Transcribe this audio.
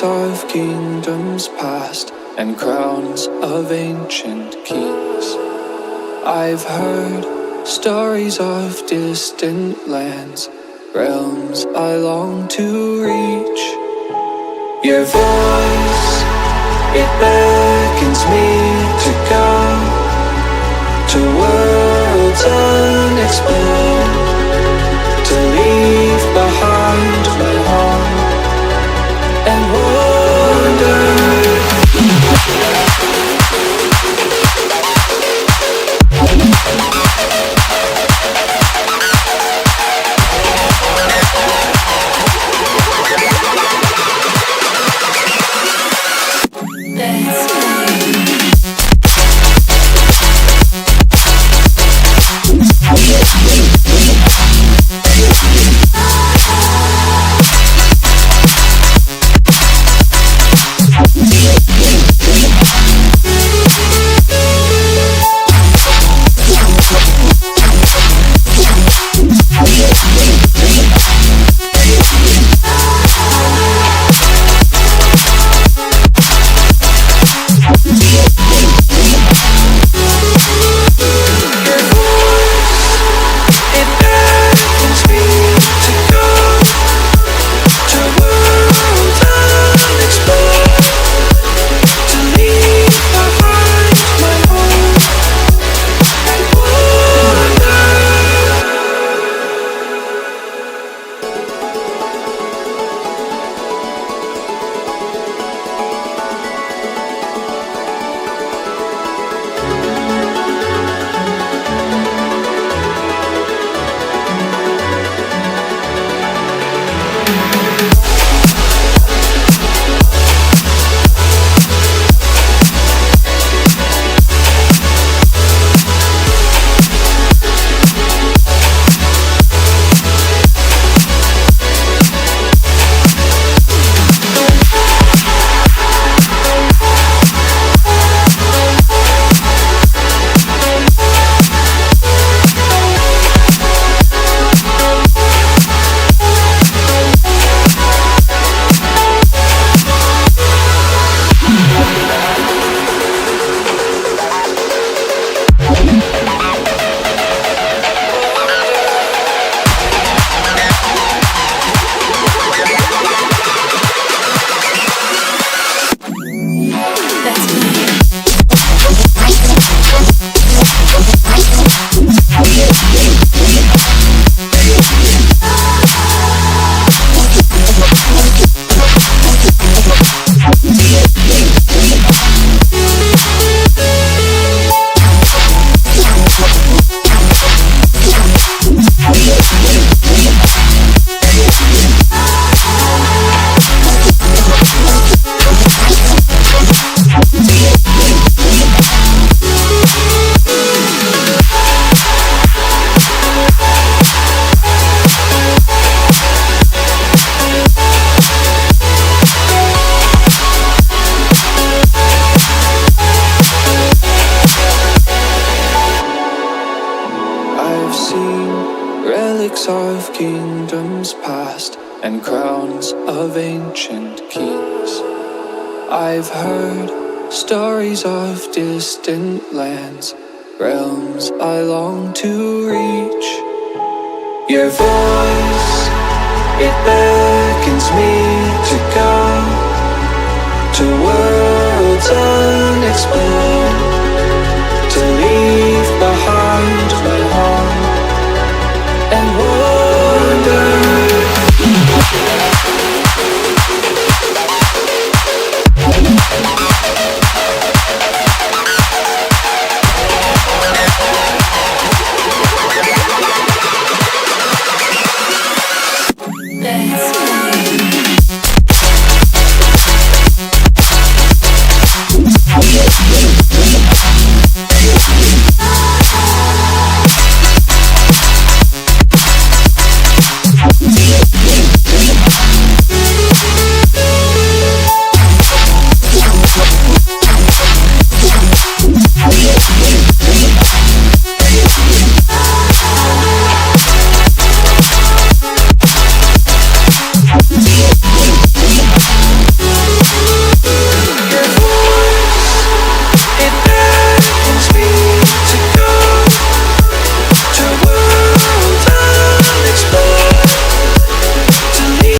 of kingdoms past and crowns of ancient kings. I've heard stories of distant lands, realms I long to reach. Your voice, it beckons me to go to worlds unexplored, to leave behind my home and wander. Of kingdoms past and crowns of ancient kings. I've heard stories of distant lands, realms I long to reach. Your voice, it beckons me to go to worlds unexplored, to leave behind my home and wander.